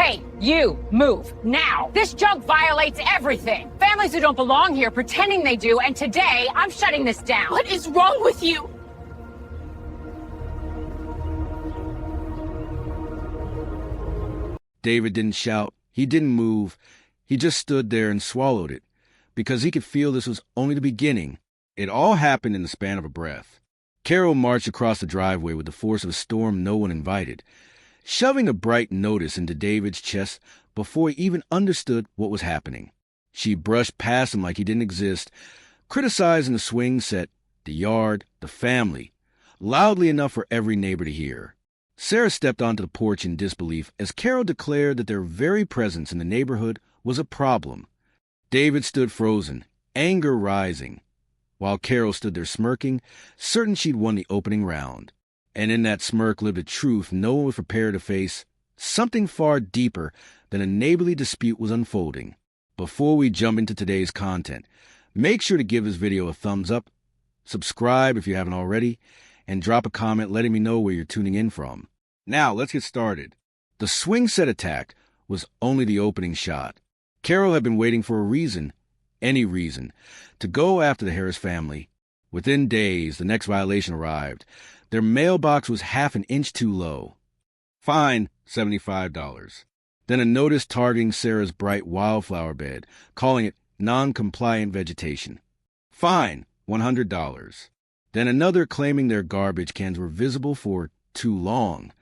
Hey, you, move, now. This junk violates everything. Families who don't belong here pretending they do, and today, I'm shutting this down. What is wrong with you? David didn't shout. He didn't move. He just stood there and swallowed it, because he could feel this was only the beginning. It all happened in the span of a breath. Carol marched across the driveway with the force of a storm no one invited, shoving a bright notice into David's chest before he even understood what was happening. She brushed past him like he didn't exist, criticizing the swing set, the yard, the family, loudly enough for every neighbor to hear. Sarah stepped onto the porch in disbelief as Carol declared that their very presence in the neighborhood was a problem. David stood frozen, anger rising, while Carol stood there smirking, certain she'd won the opening round. And in that smirk lived a truth no one was prepared to face. Something far deeper than a neighborly dispute was unfolding. Before we jump into today's content, make sure to give this video a thumbs up, subscribe if you haven't already, and drop a comment letting me know where you're tuning in from. Now, let's get started. The swing set attack was only the opening shot. Carol had been waiting for a reason, any reason, to go after the Harris family. Within days, the next violation arrived. Their mailbox was half an inch too low. Fine, $75. Then a notice targeting Sarah's bright wildflower bed, calling it non-compliant vegetation. Fine, $100. Then another claiming their garbage cans were visible for too long.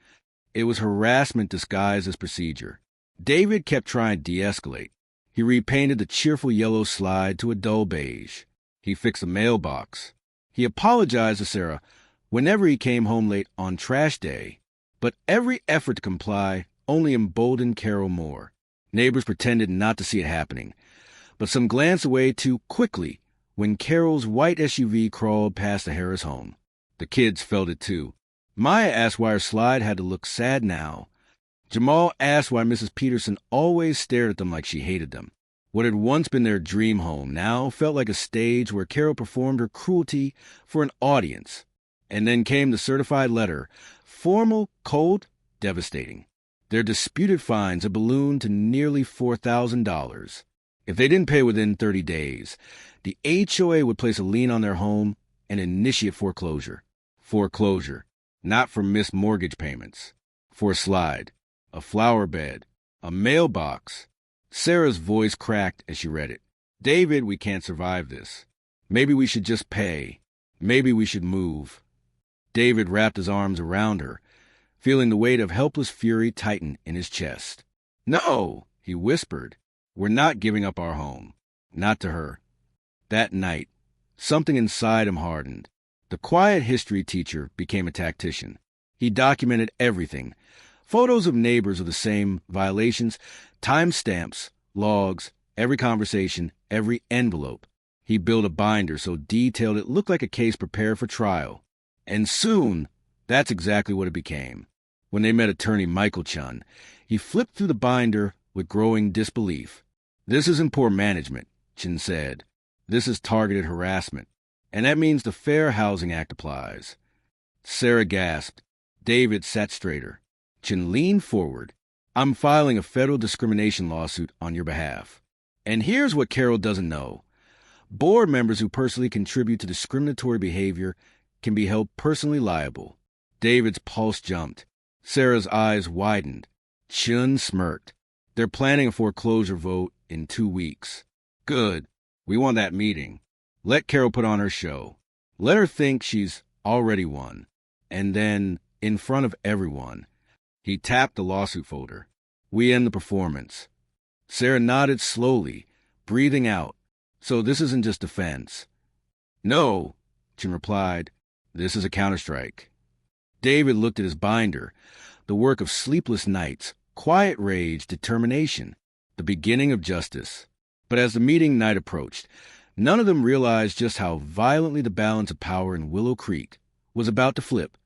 It was harassment disguised as procedure. David kept trying to de-escalate. He repainted the cheerful yellow slide to a dull beige. He fixed the mailbox. He apologized to Sarah whenever he came home late on trash day, but every effort to comply only emboldened Carol more. Neighbors pretended not to see it happening, but some glanced away too quickly when Carol's white SUV crawled past the Harris home. The kids felt it too. Maya asked why her slide had to look sad now. Jamal asked why Mrs. Peterson always stared at them like she hated them. What had once been their dream home now felt like a stage where Carol performed her cruelty for an audience. And then came the certified letter, formal, cold, devastating. Their disputed fines had ballooned to nearly $4,000. If they didn't pay within 30 days, the HOA would place a lien on their home and initiate foreclosure. Foreclosure, not for missed mortgage payments. For a slide, a flower bed, a mailbox. Sarah's voice cracked as she read it. David, we can't survive this. Maybe we should just pay. Maybe we should move. David wrapped his arms around her, feeling the weight of helpless fury tighten in his chest. No, he whispered. We're not giving up our home. Not to her. That night, something inside him hardened. The quiet history teacher became a tactician. He documented everything. Photos of neighbors of the same violations, timestamps, logs, every conversation, every envelope. He built a binder so detailed it looked like a case prepared for trial. And soon, that's exactly what it became. When they met attorney Michael Chun, he flipped through the binder with growing disbelief. This isn't poor management, Chun said. This is targeted harassment. And that means the Fair Housing Act applies. Sarah gasped. David sat straighter. Chun leaned forward. I'm filing a federal discrimination lawsuit on your behalf. And here's what Carol doesn't know. Board members who personally contribute to discriminatory behavior can be held personally liable. David's pulse jumped. Sarah's eyes widened. Chun smirked. They're planning a foreclosure vote in 2 weeks. Good. We want that meeting. Let Carol put on her show. Let her think she's already won. And then, in front of everyone, he tapped the lawsuit folder. We end the performance. Sarah nodded slowly, breathing out. So this isn't just defense. No, Chun replied. This is a counterstrike. David looked at his binder, the work of sleepless nights, quiet rage, determination, the beginning of justice. But as the meeting night approached, none of them realized just how violently the balance of power in Willow Creek was about to flip.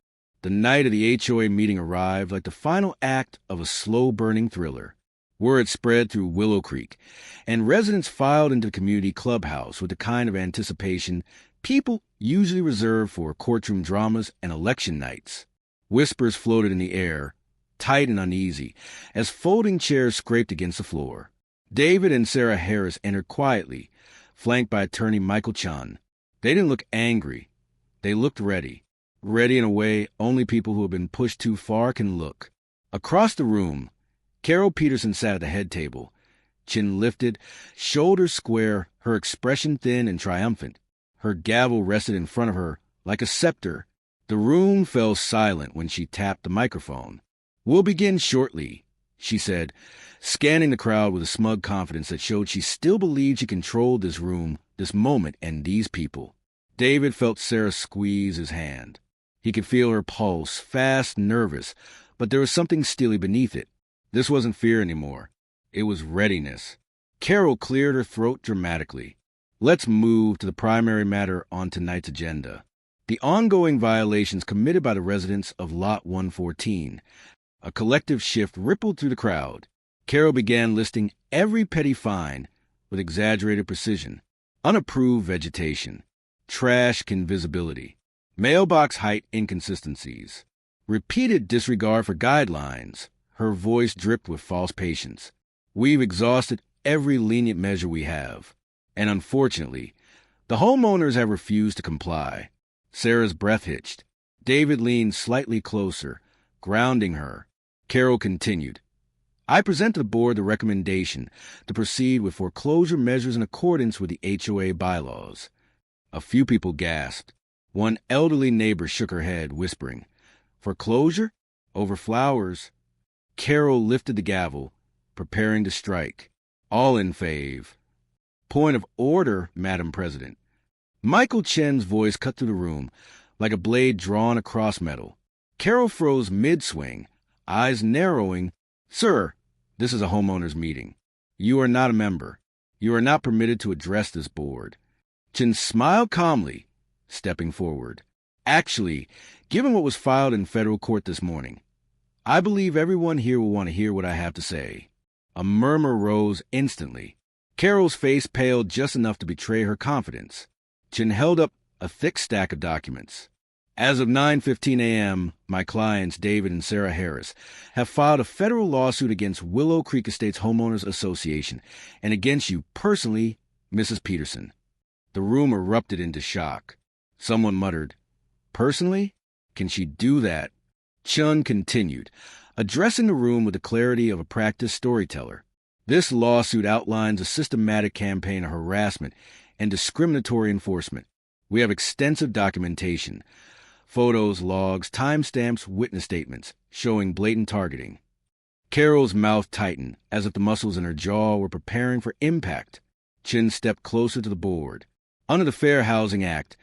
The night of the HOA meeting arrived like the final act of a slow-burning thriller. Word spread through Willow Creek, and residents filed into the community clubhouse with the kind of anticipation people usually reserve for courtroom dramas and election nights. Whispers floated in the air. tight and uneasy, as folding chairs scraped against the floor. David and Sarah Harris entered quietly, flanked by attorney Michael Chun. They didn't look angry. They looked ready. Ready in a way only people who have been pushed too far can look. Across the room, Carol Peterson sat at the head table, chin lifted, shoulders square, her expression thin and triumphant. Her gavel rested in front of her like a scepter. The room fell silent when she tapped the microphone. "We'll begin shortly," she said, scanning the crowd with a smug confidence that showed she still believed she controlled this room, this moment, and these people. David felt Sarah squeeze his hand. He could feel her pulse, fast, nervous, but there was something steely beneath it. This wasn't fear anymore. It was readiness. Carol cleared her throat dramatically. Let's move to the primary matter on tonight's agenda. The ongoing violations committed by the residents of Lot 114. A collective shift rippled through the crowd. Carol began listing every petty fine with exaggerated precision. Unapproved vegetation, trash invisibility, mailbox height inconsistencies, repeated disregard for guidelines. Her voice dripped with false patience. We've exhausted every lenient measure we have, and unfortunately, the homeowners have refused to comply. Sarah's breath hitched. David leaned slightly closer, grounding her. Carol continued. I present to the board the recommendation to proceed with foreclosure measures in accordance with the HOA bylaws. A few people gasped. One elderly neighbor shook her head, whispering, "Foreclosure? Over flowers?" Carol lifted the gavel, preparing to strike. All in fave. Point of order, Madam President. Michael Chen's voice cut through the room like a blade drawn across metal. Carol froze mid-swing, eyes narrowing. Sir, this is a homeowners meeting. You are not a member. You are not permitted to address this board. Chen smiled calmly, stepping forward. Actually, given what was filed in federal court this morning, I believe everyone here will want to hear what I have to say. A murmur rose instantly. Carol's face paled just enough to betray her confidence. Chen held up a thick stack of documents. As of 9:15 a.m., my clients, David and Sarah Harris, have filed a federal lawsuit against Willow Creek Estates Homeowners Association and against you personally, Mrs. Peterson. The room erupted into shock. Someone muttered, "Personally? Can she do that?" Chun continued, addressing the room with the clarity of a practiced storyteller. This lawsuit outlines a systematic campaign of harassment and discriminatory enforcement. We have extensive documentation, photos, logs, timestamps, witness statements, showing blatant targeting. Carol's mouth tightened, as if the muscles in her jaw were preparing for impact. Chin stepped closer to the board. Under the Fair Housing Act,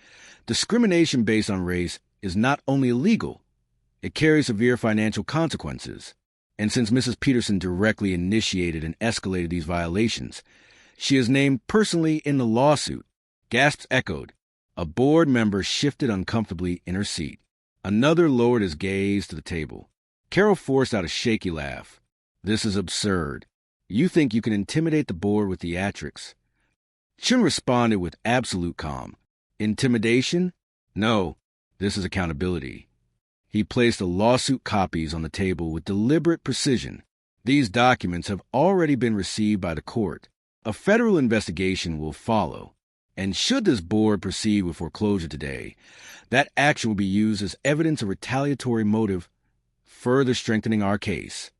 discrimination based on race is not only illegal, it carries severe financial consequences. And since Mrs. Peterson directly initiated and escalated these violations, she is named personally in the lawsuit. Gasps echoed. A board member shifted uncomfortably in her seat. Another lowered his gaze to the table. Carol forced out a shaky laugh. This is absurd. You think you can intimidate the board with theatrics? Chun responded with absolute calm. Intimidation? No, this is accountability. He placed the lawsuit copies on the table with deliberate precision. These documents have already been received by the court. A federal investigation will follow. And should this board proceed with foreclosure today, that action will be used as evidence of retaliatory motive, further strengthening our case.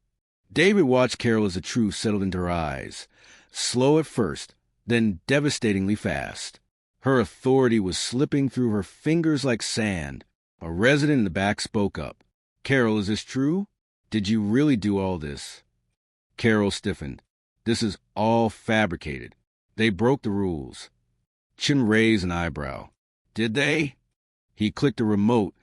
David watched Carol as the truth settled into her eyes, slow at first, then devastatingly fast. Her authority was slipping through her fingers like sand. A resident in the back spoke up. Carol, is this true? Did you really do all this? Carol stiffened. This is all fabricated. They broke the rules. Chin raised an eyebrow. Did they? He clicked a remote,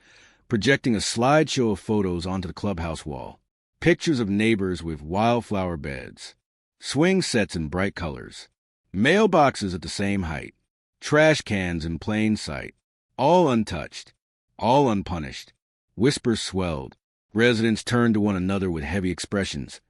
projecting a slideshow of photos onto the clubhouse wall. Pictures of neighbors with wildflower beds, swing sets in bright colors, mailboxes at the same height, trash cans in plain sight, all untouched, all unpunished. Whispers swelled. Residents turned to one another with heavy expressions,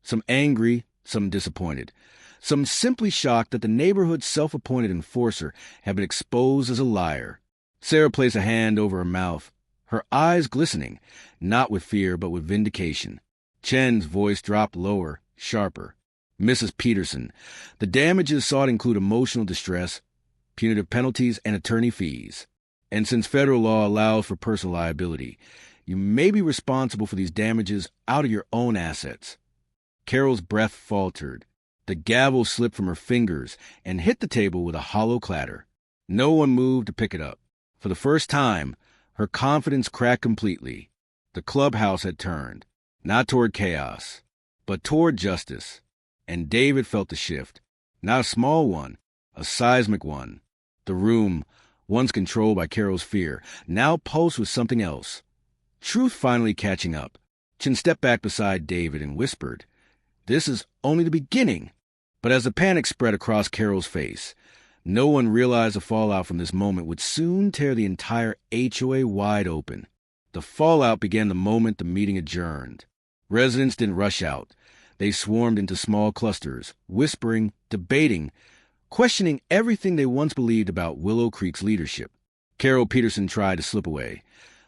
some angry, some disappointed, some simply shocked that the neighborhood's self-appointed enforcer had been exposed as a liar. Sarah placed a hand over her mouth, her eyes glistening, not with fear but with vindication. Chen's voice dropped lower, sharper. Mrs. Peterson, the damages sought include emotional distress, punitive penalties, and attorney fees. And since federal law allows for personal liability, you may be responsible for these damages out of your own assets. Carol's breath faltered. The gavel slipped from her fingers and hit the table with a hollow clatter. No one moved to pick it up. For the first time, her confidence cracked completely. The clubhouse had turned, not toward chaos, but toward justice. And David felt the shift. Not a small one, a seismic one. The room, once controlled by Carol's fear, now pulsed with something else. Truth finally catching up. Chen stepped back beside David and whispered, "This is only the beginning." But as the panic spread across Carol's face, no one realized the fallout from this moment would soon tear the entire HOA wide open. The fallout began the moment the meeting adjourned. Residents didn't rush out. They swarmed into small clusters, whispering, debating, questioning everything they once believed about Willow Creek's leadership. Carol Peterson tried to slip away,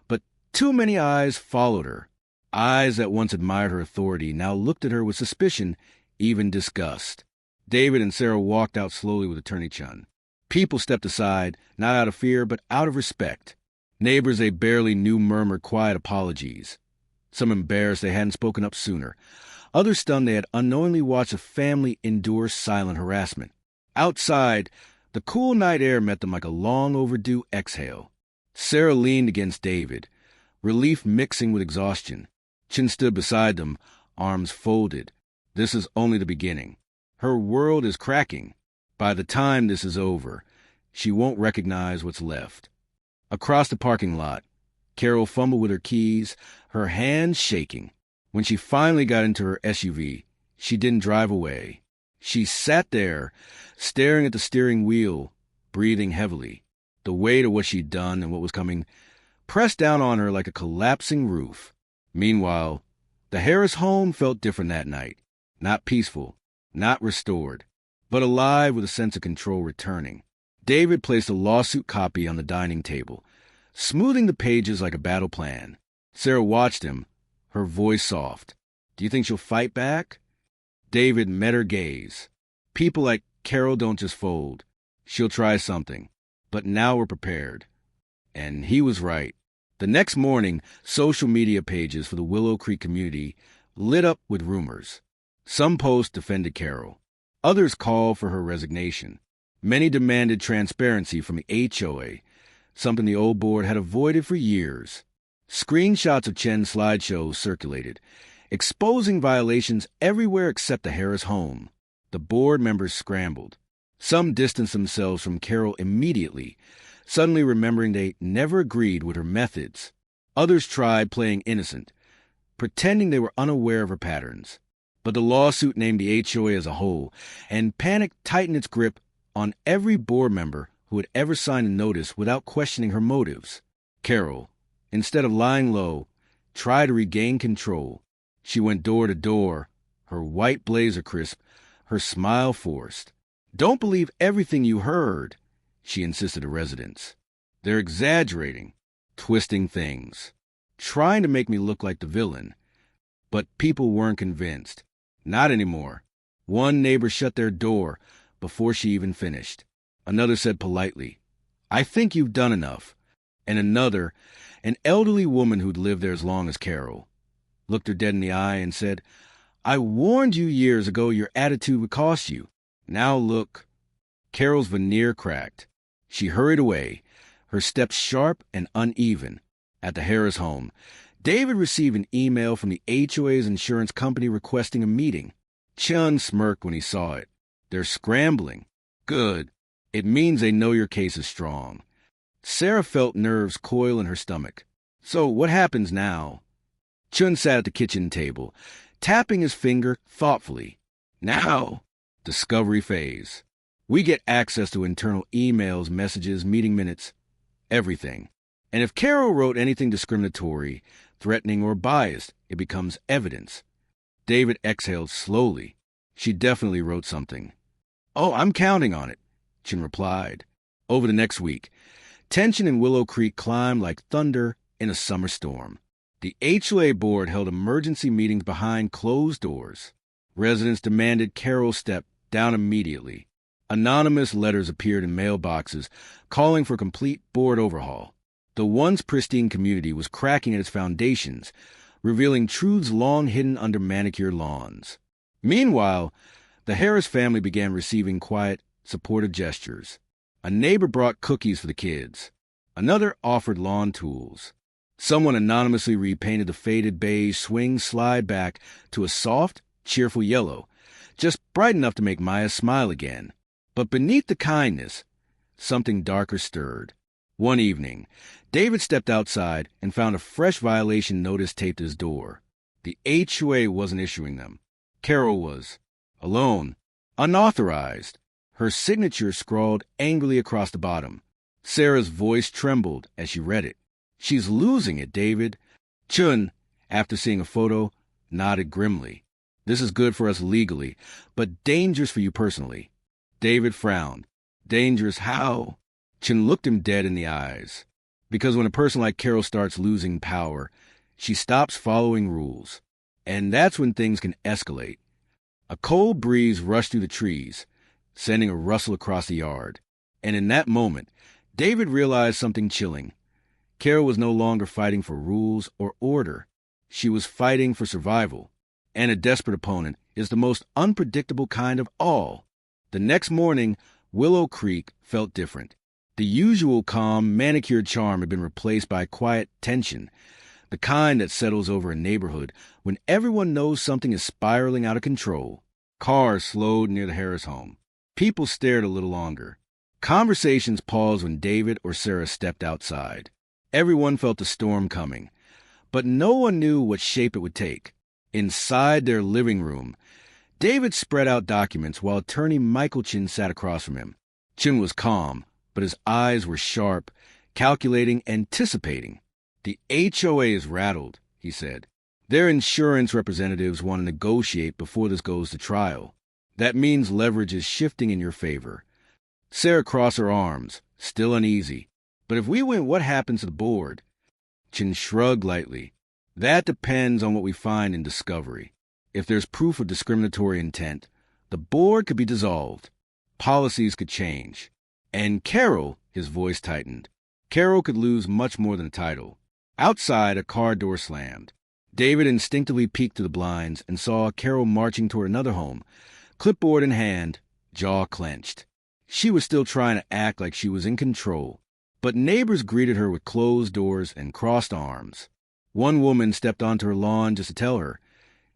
but too many eyes followed her. Eyes that once admired her authority now looked at her with suspicion, even disgust. David and Sarah walked out slowly with Attorney Chun. People stepped aside, not out of fear, but out of respect. Neighbors they barely knew murmured quiet apologies. Some embarrassed they hadn't spoken up sooner. Others stunned they had unknowingly watched a family endure silent harassment. Outside, the cool night air met them like a long-overdue exhale. Sarah leaned against David, relief mixing with exhaustion. Chin stood beside them, arms folded. This is only the beginning. Her world is cracking. By the time this is over, she won't recognize what's left. Across the parking lot, Carol fumbled with her keys, her hands shaking. When she finally got into her SUV, she didn't drive away. She sat there, staring at the steering wheel, breathing heavily. The weight of what she'd done and what was coming pressed down on her like a collapsing roof. Meanwhile, the Harris home felt different that night. Not peaceful, not restored, but alive with a sense of control returning. David placed a lawsuit copy on the dining table, smoothing the pages like a battle plan. Sarah watched him, her voice soft. "Do you think she'll fight back?" David met her gaze. "People like Carol don't just fold. She'll try something. But now we're prepared." And he was right. The next morning, social media pages for the Willow Creek community lit up with rumors. Some posts defended Carol. Others called for her resignation. Many demanded transparency from the HOA, something the old board had avoided for years. Screenshots of Chen's slideshows circulated, exposing violations everywhere except the Harris home. The board members scrambled. Some distanced themselves from Carol immediately, suddenly remembering they never agreed with her methods. Others tried playing innocent, pretending they were unaware of her patterns. But the lawsuit named the HOA as a whole, and panic tightened its grip on every board member who had ever signed a notice without questioning her motives. Carol, instead of lying low, tried to regain control. She went door to door, her white blazer crisp, her smile forced. "Don't believe everything you heard," she insisted to residents. "They're exaggerating, twisting things, trying to make me look like the villain." But people weren't convinced. Not anymore. One neighbor shut their door before she even finished. Another said politely, "I think you've done enough." And another, an elderly woman who'd lived there as long as Carol, looked her dead in the eye and said, "I warned you years ago your attitude would cost you. Now look." Carol's veneer cracked. She hurried away, her steps sharp and uneven. At the Harris home, David received an email from the HOA's insurance company requesting a meeting. Chun smirked when he saw it. "They're scrambling." "Good. It means they know your case is strong." Sarah felt nerves coil in her stomach. "So what happens now?" Chun sat at the kitchen table, tapping his finger thoughtfully. "Now, discovery phase. We get access to internal emails, messages, meeting minutes, everything. And if Carol wrote anything discriminatory, threatening, or biased, it becomes evidence." David exhaled slowly. "She definitely wrote something." "Oh, I'm counting on it," Chin replied. Over the next week, tension in Willow Creek climbed like thunder in a summer storm. The HOA board held emergency meetings behind closed doors. Residents demanded Carol step down immediately. Anonymous letters appeared in mailboxes calling for complete board overhaul. The once pristine community was cracking at its foundations, revealing truths long hidden under manicured lawns. Meanwhile, the Harris family began receiving quiet, supportive gestures. A neighbor brought cookies for the kids. Another offered lawn tools. Someone anonymously repainted the faded beige swing slide back to a soft, cheerful yellow, just bright enough to make Maya smile again. But beneath the kindness, something darker stirred. One evening, David stepped outside and found a fresh violation notice taped to his door. The HOA wasn't issuing them. Carol was. Alone. Unauthorized. Her signature scrawled angrily across the bottom. Sarah's voice trembled as she read it. "She's losing it, David." Chun, after seeing a photo, nodded grimly. "This is good for us legally, but dangerous for you personally." David frowned. "Dangerous how?" Chun looked him dead in the eyes. "Because when a person like Carol starts losing power, she stops following rules. And that's when things can escalate." A cold breeze rushed through the trees, sending a rustle across the yard. And in that moment, David realized something chilling. Carol was no longer fighting for rules or order. She was fighting for survival. And a desperate opponent is the most unpredictable kind of all. The next morning, Willow Creek felt different. The usual calm, manicured charm had been replaced by quiet tension, the kind that settles over a neighborhood when everyone knows something is spiraling out of control. Cars slowed near the Harris home. People stared a little longer. Conversations paused when David or Sarah stepped outside. Everyone felt the storm coming, but no one knew what shape it would take. Inside their living room, David spread out documents while attorney Michael Chin sat across from him. Chin was calm, but his eyes were sharp, calculating, anticipating. "The HOA is rattled," he said. "Their insurance representatives want to negotiate before this goes to trial. That means leverage is shifting in your favor." Sarah crossed her arms, still uneasy. "But if we win, what happens to the board?" Chin shrugged lightly. "That depends on what we find in discovery. If there's proof of discriminatory intent, the board could be dissolved. Policies could change. And Carol," his voice tightened, "Carol could lose much more than a title." Outside, a car door slammed. David instinctively peeked through the blinds and saw Carol marching toward another home, clipboard in hand, jaw clenched. She was still trying to act like she was in control, but neighbors greeted her with closed doors and crossed arms. One woman stepped onto her lawn just to tell her,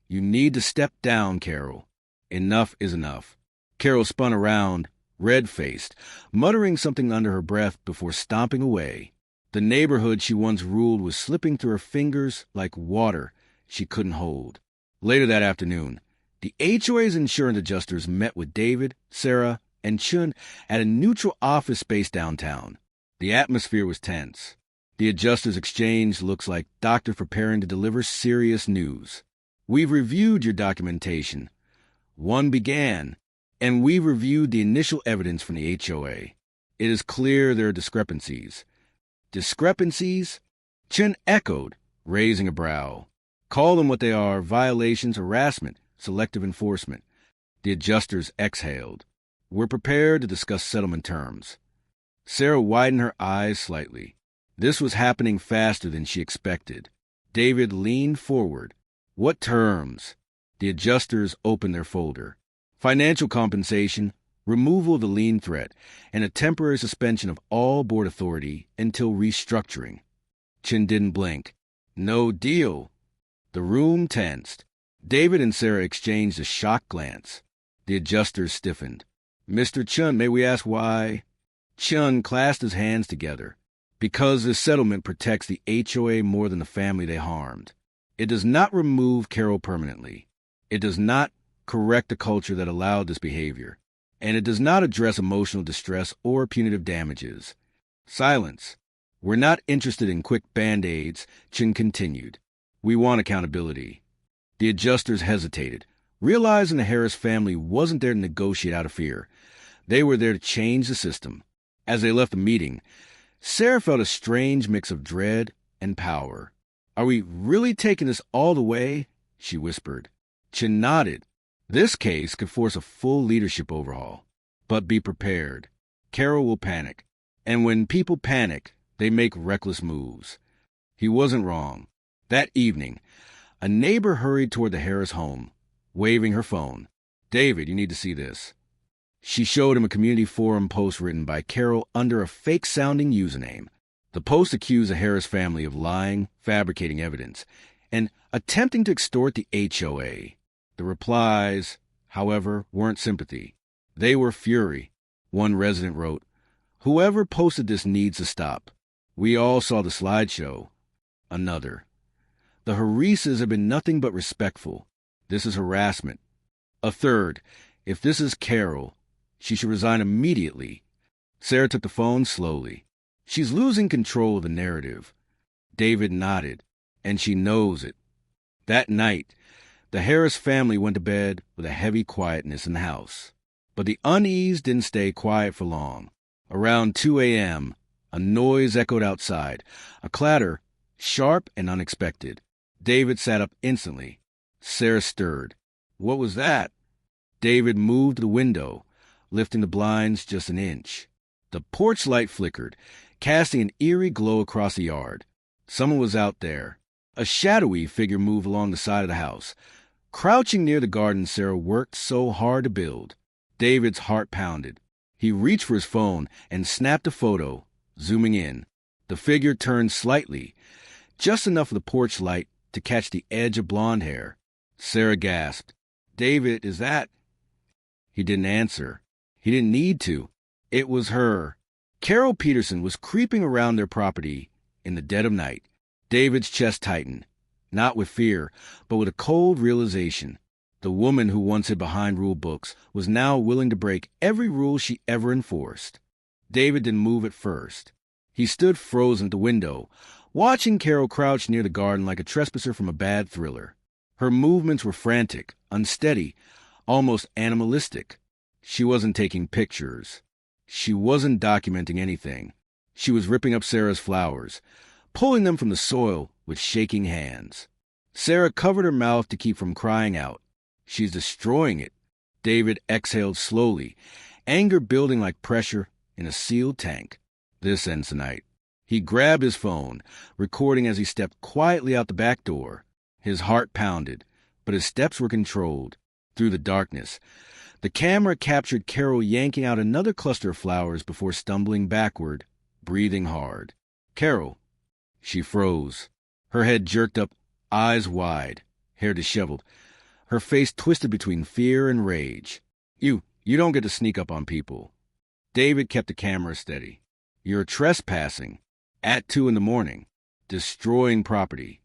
"You need to step down, Carol. Enough is enough." Carol spun around, red-faced, muttering something under her breath before stomping away. The neighborhood she once ruled was slipping through her fingers like water she couldn't hold. Later that afternoon, the HOA's insurance adjusters met with David, Sarah, and Chun at a neutral office space downtown. The atmosphere was tense. The adjusters exchanged looks like doctors preparing to deliver serious news. "We've reviewed your documentation," one began, "and we've reviewed the initial evidence from the HOA. It is clear there are discrepancies." "Discrepancies?" Chin echoed, raising a brow. "Call them what they are: violations, harassment, selective enforcement." The adjusters exhaled. "We're prepared to discuss settlement terms." Sarah widened her eyes slightly. This was happening faster than she expected. David leaned forward. "What terms?" The adjusters opened their folder. "Financial compensation, removal of the lien threat, and a temporary suspension of all board authority until restructuring." Chin didn't blink. "No deal." The room tensed. David and Sarah exchanged a shocked glance. The adjusters stiffened. "Mr. Chun, may we ask why?" Chun clasped his hands together. "Because this settlement protects the HOA more than the family they harmed. It does not remove Carol permanently. It does not correct the culture that allowed this behavior. And it does not address emotional distress or punitive damages." Silence. "We're not interested in quick Band-Aids," Chin continued. "We want accountability." The adjusters hesitated, realizing the Harris family wasn't there to negotiate out of fear. They were there to change the system. As they left the meeting, Sarah felt a strange mix of dread and power. Are we really taking this all the way? She whispered. Chin nodded. This case could force a full leadership overhaul. But be prepared. Carol will panic. And when people panic, they make reckless moves. He wasn't wrong. That evening, a neighbor hurried toward the Harris home, waving her phone. David, you need to see this. She showed him a community forum post written by Carol under a fake-sounding username. The post accused the Harris family of lying, fabricating evidence, and attempting to extort the HOA. The replies, however, weren't sympathy. They were fury. One resident wrote, "Whoever posted this needs to stop. We all saw the slideshow." Another, "The Harises have been nothing but respectful. This is harassment." A third, "If this is Carol, she should resign immediately." Sarah took the phone slowly. She's losing control of the narrative. David nodded, and she knows it. That night, the Harris family went to bed with a heavy quietness in the house. But the unease didn't stay quiet for long. Around 2 a.m., a noise echoed outside, a clatter, sharp and unexpected. David sat up instantly. Sarah stirred. What was that? David moved to the window, lifting the blinds just an inch. The porch light flickered, casting an eerie glow across the yard. Someone was out there. A shadowy figure moved along the side of the house. Crouching near the garden Sarah worked so hard to build. David's heart pounded. He reached for his phone and snapped a photo, zooming in. The figure turned slightly, just enough for the porch light to catch the edge of blonde hair. Sarah gasped. "David, is that—" He didn't answer. He didn't need to. It was her. Carol Peterson was creeping around their property in the dead of night. David's chest tightened, not with fear, but with a cold realization. The woman who once hid behind rule books was now willing to break every rule she ever enforced. David didn't move at first. He stood frozen at the window, watching Carol crouch near the garden like a trespasser from a bad thriller. Her movements were frantic, unsteady, almost animalistic. She wasn't taking pictures. She wasn't documenting anything. She was ripping up Sarah's flowers, pulling them from the soil with shaking hands. Sarah covered her mouth to keep from crying out. She's destroying it. David exhaled slowly, anger building like pressure in a sealed tank. This ends tonight. He grabbed his phone, recording as he stepped quietly out the back door. His heart pounded, but his steps were controlled. Through the darkness, the camera captured Carol yanking out another cluster of flowers before stumbling backward, breathing hard. "Carol." She froze. Her head jerked up, eyes wide, hair disheveled. Her face twisted between fear and rage. You don't get to sneak up on people." David kept the camera steady. "You're trespassing. At 2 a.m. Destroying property."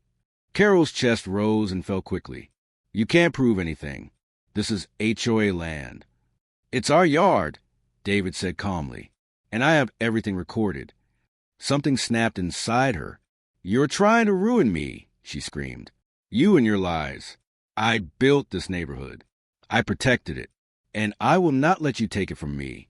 Carol's chest rose and fell quickly. "You can't prove anything. This is HOA land." "It's our yard," David said calmly, "and I have everything recorded." Something snapped inside her. "You're trying to ruin me," she screamed. "You and your lies. I built this neighborhood. I protected it, and I will not let you take it from me."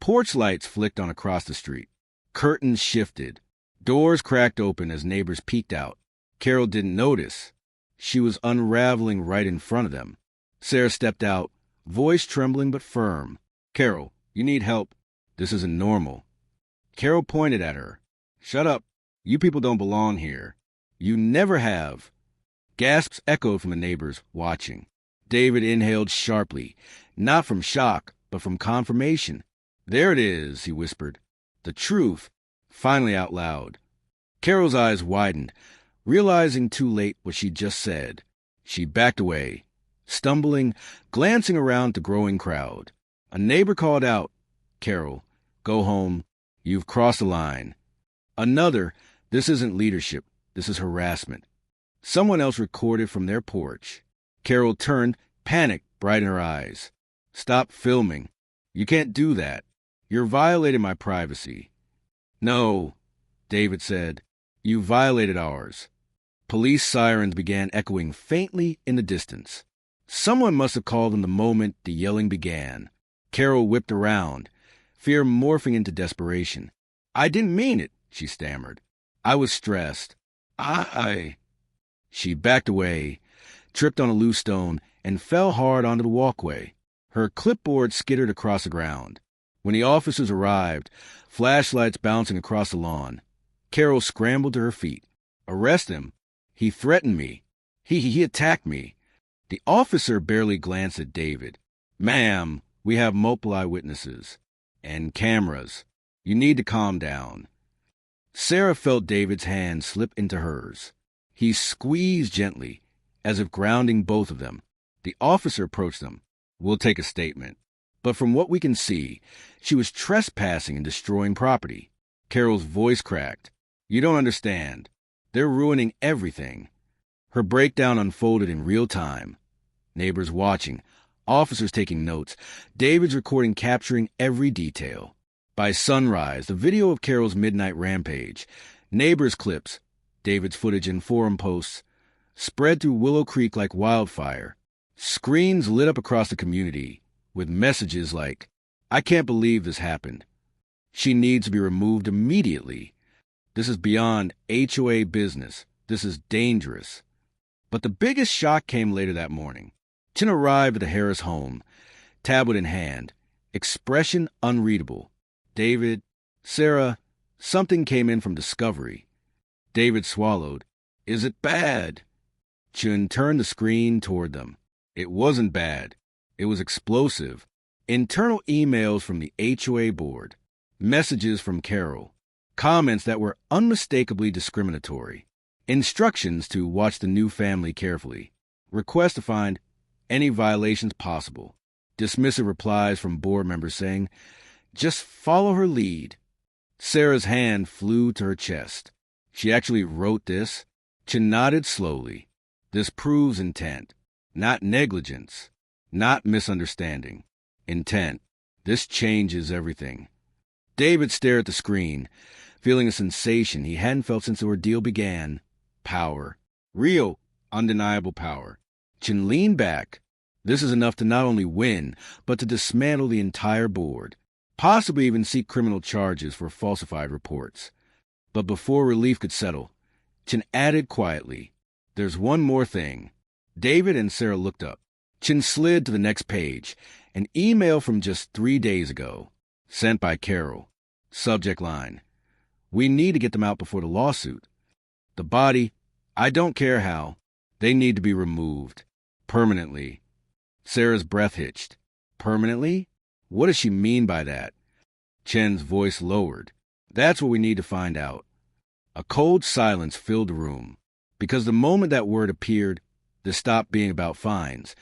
Porch lights flicked on across the street. Curtains shifted. Doors cracked open as neighbors peeked out. Carol didn't notice. She was unraveling right in front of them. Sarah stepped out, voice trembling but firm. "Carol, you need help. This isn't normal." Carol pointed at her. "Shut up. You people don't belong here. You never have." Gasps echoed from the neighbors, watching. David inhaled sharply, not from shock, but from confirmation. "There it is," he whispered. "The truth," finally out loud. Carol's eyes widened, realizing too late what she'd just said. She backed away, stumbling, glancing around the growing crowd. A neighbor called out, "Carol, go home. You've crossed the line." Another, "This isn't leadership. This is harassment." Someone else recorded from their porch. Carol turned, panic bright in her eyes. "Stop filming. You can't do that. You're violating my privacy." "No," David said. "You violated ours." Police sirens began echoing faintly in the distance. Someone must have called them the moment the yelling began. Carol whipped around, fear morphing into desperation. "I didn't mean it," she stammered. "I was stressed. I She backed away, tripped on a loose stone, and fell hard onto the walkway. Her clipboard skittered across the ground. When the officers arrived, flashlights bouncing across the lawn, Carol scrambled to her feet. "Arrest him. He threatened me. He attacked me." The officer barely glanced at David. "Ma'am, we have multiple eyewitnesses. And cameras. You need to calm down." Sarah felt David's hand slip into hers. He squeezed gently, as if grounding both of them. The officer approached them. "We'll take a statement. But from what we can see, she was trespassing and destroying property." Carol's voice cracked. "You don't understand. They're ruining everything." Her breakdown unfolded in real time. Neighbors watching, officers taking notes, David's recording capturing every detail. By sunrise, the video of Carol's midnight rampage, neighbors' clips, David's footage and forum posts, spread through Willow Creek like wildfire. Screens lit up across the community with messages like, "I can't believe this happened. She needs to be removed immediately. This is beyond HOA business. This is dangerous." But the biggest shock came later that morning. Chin arrived at the Harris home, tablet in hand, expression unreadable. "David, Sarah, something came in from Discovery." David swallowed. "Is it bad?" Chin turned the screen toward them. It wasn't bad. It was explosive. Internal emails from the HOA board, messages from Carol, comments that were unmistakably discriminatory, instructions to watch the new family carefully, requests to find any violations possible, dismissive replies from board members saying, "Just follow her lead." Sarah's hand flew to her chest. She actually wrote this? Chin nodded slowly. "This proves intent, not negligence, not misunderstanding. Intent. This changes everything." David stared at the screen, feeling a sensation he hadn't felt since the ordeal began. Power. Real, undeniable power. Chin leaned back. This is enough to not only win, but to dismantle the entire board, possibly even seek criminal charges for falsified reports. But before relief could settle, Chin added quietly, "There's one more thing." David and Sarah looked up. Chin slid to the next page, an email from just 3 days ago, sent by Carol. Subject line, "We need to get them out before the lawsuit. The body, I don't care how. They need to be removed. Permanently." Sarah's breath hitched. Permanently? What does she mean by that? Chen's voice lowered. "That's what we need to find out." A cold silence filled the room, because the moment that word appeared, this stopped being about fines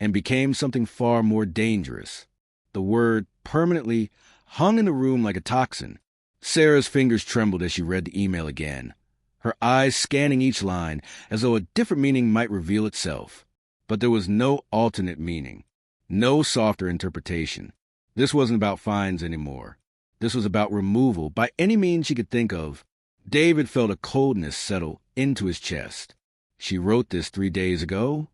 and became something far more dangerous. The word permanently hung in the room like a toxin. Sarah's fingers trembled as she read the email again, her eyes scanning each line as though a different meaning might reveal itself. But there was no alternate meaning, no softer interpretation. This wasn't about fines anymore. This was about removal by any means she could think of. David felt a coldness settle into his chest. She wrote this 3 days ago?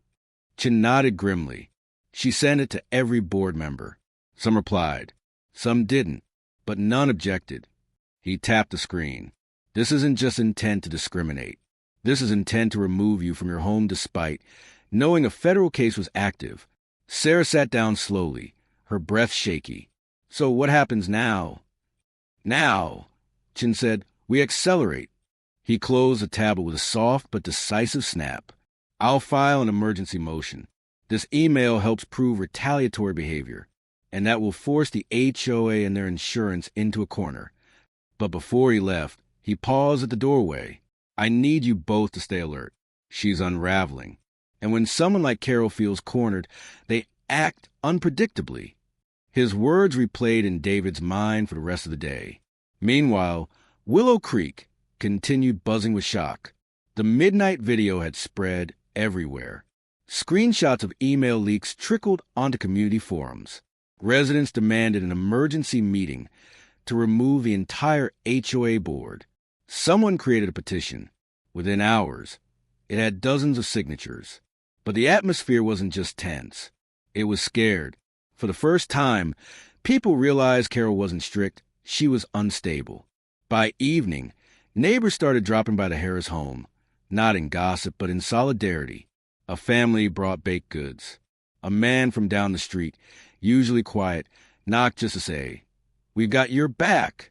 Chin nodded grimly. She sent it to every board member. Some replied. Some didn't, but none objected. He tapped the screen. This isn't just intent to discriminate. This is intent to remove you from your home despite knowing a federal case was active. Sarah sat down slowly, her breath shaky. "So what happens now?" "Now," Chin said, "we accelerate." He closed the tablet with a soft but decisive snap. "I'll file an emergency motion. This email helps prove retaliatory behavior, and that will force the HOA and their insurance into a corner." But before he left, he paused at the doorway. "I need you both to stay alert. She's unraveling. And when someone like Carol feels cornered, they act unpredictably." His words replayed in David's mind for the rest of the day. Meanwhile, Willow Creek continued buzzing with shock. The midnight video had spread everywhere. Screenshots of email leaks trickled onto community forums. Residents demanded an emergency meeting to remove the entire HOA board. Someone created a petition. Within hours, it had dozens of signatures. But the atmosphere wasn't just tense. It was scared. For the first time, people realized Carol wasn't strict. She was unstable. By evening, neighbors started dropping by the Harris home, not in gossip, but in solidarity. A family brought baked goods. A man from down the street, usually quiet, knocked just to say, "We've got your back."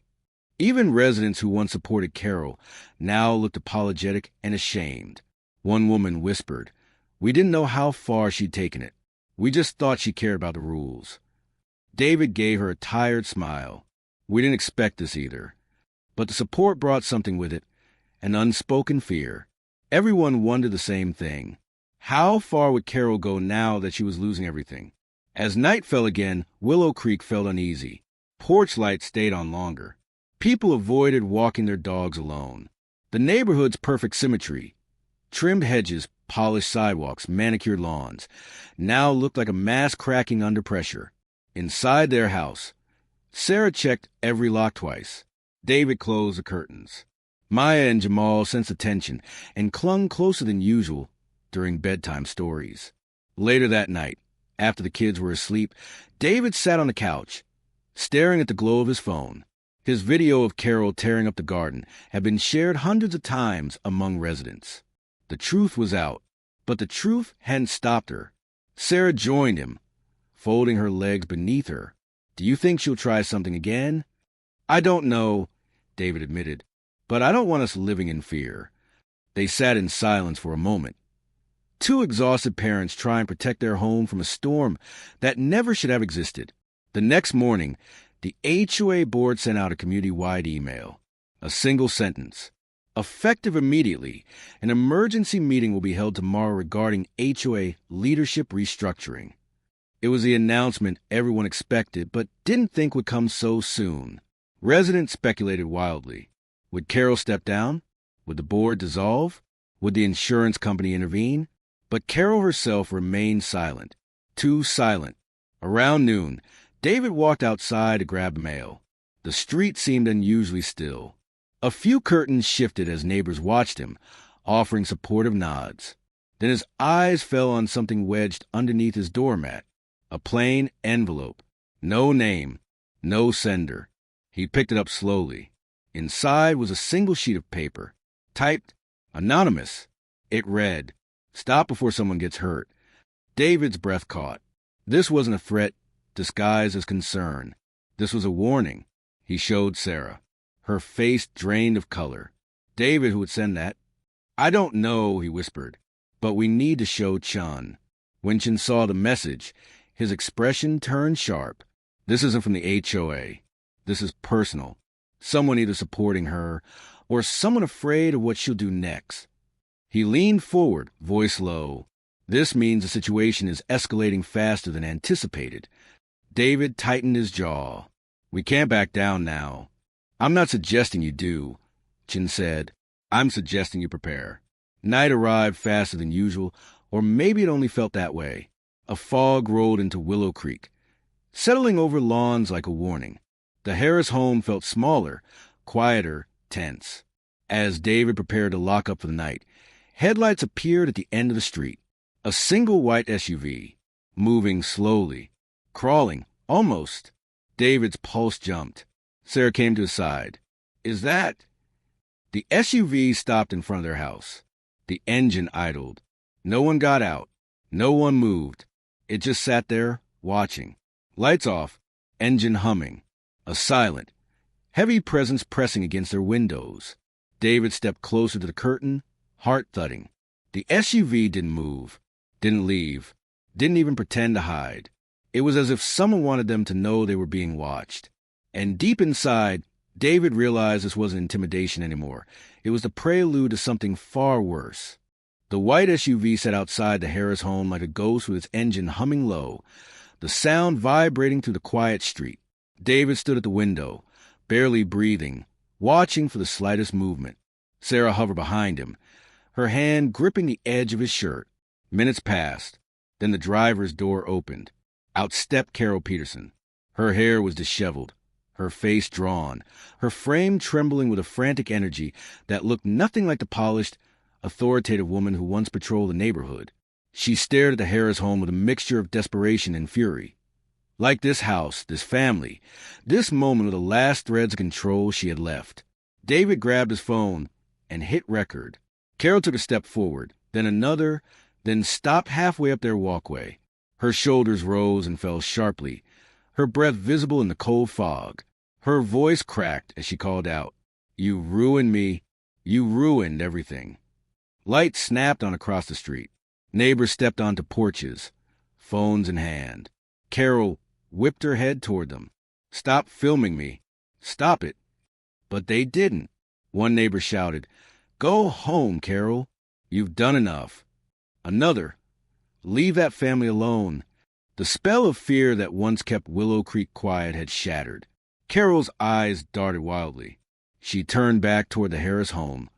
Even residents who once supported Carol now looked apologetic and ashamed. One woman whispered, "We didn't know how far she'd taken it. We just thought she cared about the rules." David gave her a tired smile. "We didn't expect this either." But the support brought something with it, an unspoken fear. Everyone wondered the same thing. How far would Carol go now that she was losing everything? As night fell again, Willow Creek felt uneasy. Porch lights stayed on longer. People avoided walking their dogs alone. The neighborhood's perfect symmetry, trimmed hedges, polished sidewalks, manicured lawns, now looked like a mass cracking under pressure. Inside their house, Sarah checked every lock twice. David closed the curtains. Maya and Jamal sensed the tension and clung closer than usual during bedtime stories. Later that night, after the kids were asleep, David sat on the couch, staring at the glow of his phone. His video of Carol tearing up the garden had been shared hundreds of times among residents. The truth was out, but the truth hadn't stopped her. Sarah joined him, folding her legs beneath her. "Do you think she'll try something again?" "I don't know," David admitted, "but I don't want us living in fear." They sat in silence for a moment. Two exhausted parents try and protect their home from a storm that never should have existed. The next morning, the HOA board sent out a community-wide email. A single sentence. "Effective immediately, an emergency meeting will be held tomorrow regarding HOA leadership restructuring." It was the announcement everyone expected but didn't think would come so soon. Residents speculated wildly. Would Carol step down? Would the board dissolve? Would the insurance company intervene? But Carol herself remained silent. Too silent. Around noon, David walked outside to grab the mail. The street seemed unusually still. A few curtains shifted as neighbors watched him, offering supportive nods. Then his eyes fell on something wedged underneath his doormat. A plain envelope. No name. No sender. He picked it up slowly. Inside was a single sheet of paper. Typed, anonymous. It read, "Stop before someone gets hurt." David's breath caught. This wasn't a threat disguised as concern. This was a warning. He showed Sarah. Her face drained of color. "David, who would send that?" "I don't know," he whispered, "but we need to show Chun." When Chun saw the message, his expression turned sharp. "This isn't from the HOA. This is personal. Someone either supporting her or someone afraid of what she'll do next." He leaned forward, voice low. "This means the situation is escalating faster than anticipated." David tightened his jaw. "We can't back down now." "I'm not suggesting you do," Chin said. "I'm suggesting you prepare." Night arrived faster than usual, or maybe it only felt that way. A fog rolled into Willow Creek, settling over lawns like a warning. The Harris home felt smaller, quieter, tense. As David prepared to lock up for the night, headlights appeared at the end of the street. A single white SUV, moving slowly, crawling, almost. David's pulse jumped. Sarah came to his side. "Is that—" The SUV stopped in front of their house. The engine idled. No one got out. No one moved. It just sat there, watching. Lights off, engine humming. A silent, heavy presence pressing against their windows. David stepped closer to the curtain, heart thudding. The SUV didn't move, didn't leave, didn't even pretend to hide. It was as if someone wanted them to know they were being watched. And deep inside, David realized this wasn't intimidation anymore. It was the prelude to something far worse. The white SUV sat outside the Harris home like a ghost with its engine humming low, the sound vibrating through the quiet street. David stood at the window, barely breathing, watching for the slightest movement. Sarah hovered behind him, her hand gripping the edge of his shirt. Minutes passed. Then the driver's door opened. Out stepped Carol Peterson. Her hair was disheveled, her face drawn, her frame trembling with a frantic energy that looked nothing like the polished, authoritative woman who once patrolled the neighborhood. She stared at the Harris home with a mixture of desperation and fury. Like this house, this family, this moment were the last threads of control she had left. David grabbed his phone and hit record. Carol took a step forward, then another, then stopped halfway up their walkway. Her shoulders rose and fell sharply, her breath visible in the cold fog. Her voice cracked as she called out, "You ruined me. You ruined everything." Lights snapped on across the street. Neighbors stepped onto porches, phones in hand. Carol whipped her head toward them. "Stop filming me. Stop it." But they didn't. One neighbor shouted, "Go home, Carol. You've done enough." Another, "Leave that family alone." The spell of fear that once kept Willow Creek quiet had shattered. Carol's eyes darted wildly. She turned back toward the Harris home,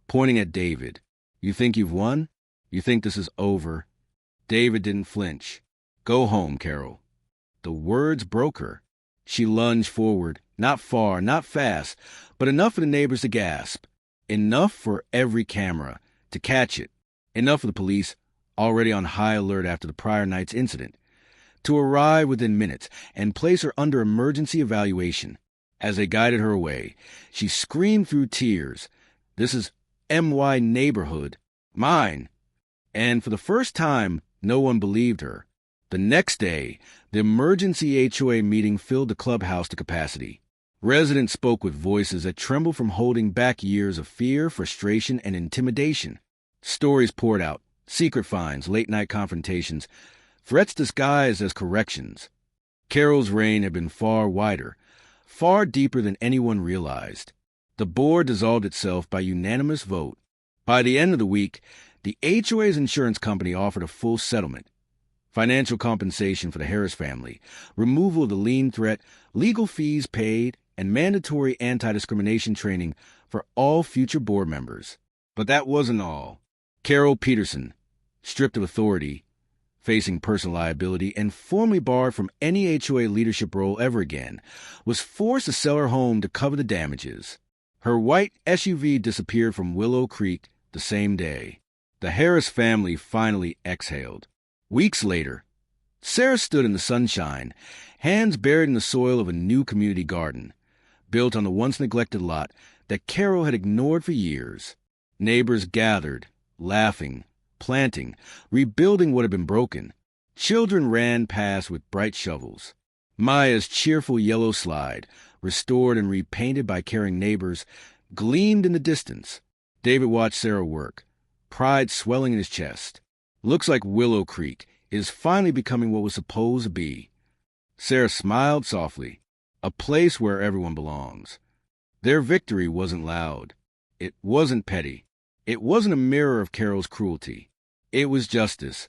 pointing at David. "You think you've won? You think this is over?" David didn't flinch. "Go home, Carol." The words broke her. She lunged forward, not far, not fast, but enough for the neighbors to gasp. Enough for every camera to catch it. Enough for the police, already on high alert after the prior night's incident, to arrive within minutes and place her under emergency evaluation. As they guided her away, she screamed through tears, "This is MY neighborhood. Mine." And for the first time, no one believed her. The next day, the emergency HOA meeting filled the clubhouse to capacity. Residents spoke with voices that trembled from holding back years of fear, frustration, and intimidation. Stories poured out, secret fines, late-night confrontations, threats disguised as corrections. Carol's reign had been far wider, far deeper than anyone realized. The board dissolved itself by unanimous vote. By the end of the week, the HOA's insurance company offered a full settlement. Financial compensation for the Harris family, removal of the lien threat, legal fees paid, and mandatory anti-discrimination training for all future board members. But that wasn't all. Carol Peterson, stripped of authority, facing personal liability, and formally barred from any HOA leadership role ever again, was forced to sell her home to cover the damages. Her white SUV disappeared from Willow Creek the same day. The Harris family finally exhaled. Weeks later, Sarah stood in the sunshine, hands buried in the soil of a new community garden, built on the once-neglected lot that Carol had ignored for years. Neighbors gathered, laughing, planting, rebuilding what had been broken. Children ran past with bright shovels. Maya's cheerful yellow slide, restored and repainted by caring neighbors, gleamed in the distance. David watched Sarah work, pride swelling in his chest. "Looks like Willow Creek is finally becoming what was supposed to be." Sarah smiled softly. A place where everyone belongs. Their victory wasn't loud. It wasn't petty. It wasn't a mirror of Carol's cruelty. It was justice,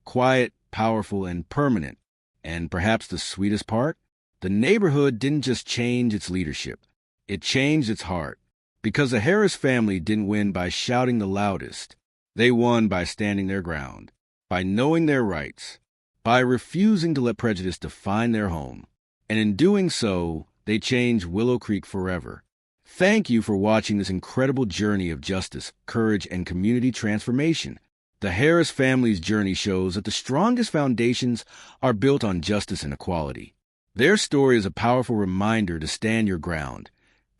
quiet, powerful, and permanent. And perhaps the sweetest part? The neighborhood didn't just change its leadership. It changed its heart. Because the Harris family didn't win by shouting the loudest. They won by standing their ground, by knowing their rights, by refusing to let prejudice define their home. And in doing so, they changed Willow Creek forever. Thank you for watching this incredible journey of justice, courage, and community transformation. The Harris family's journey shows that the strongest foundations are built on justice and equality. Their story is a powerful reminder to stand your ground,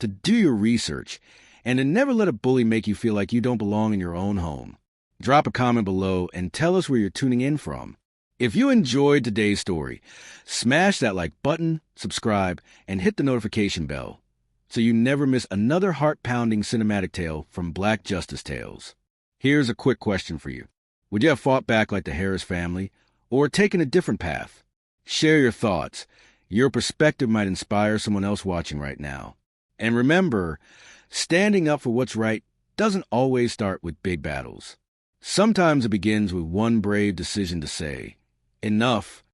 to do your research, and to never let a bully make you feel like you don't belong in your own home. Drop a comment below and tell us where you're tuning in from. If you enjoyed today's story, smash that like button, subscribe, and hit the notification bell so you never miss another heart-pounding cinematic tale from Black Justice Tales. Here's a quick question for you. Would you have fought back like the Harris family or taken a different path? Share your thoughts. Your perspective might inspire someone else watching right now. And remember, standing up for what's right doesn't always start with big battles. Sometimes it begins with one brave decision to say, "Enough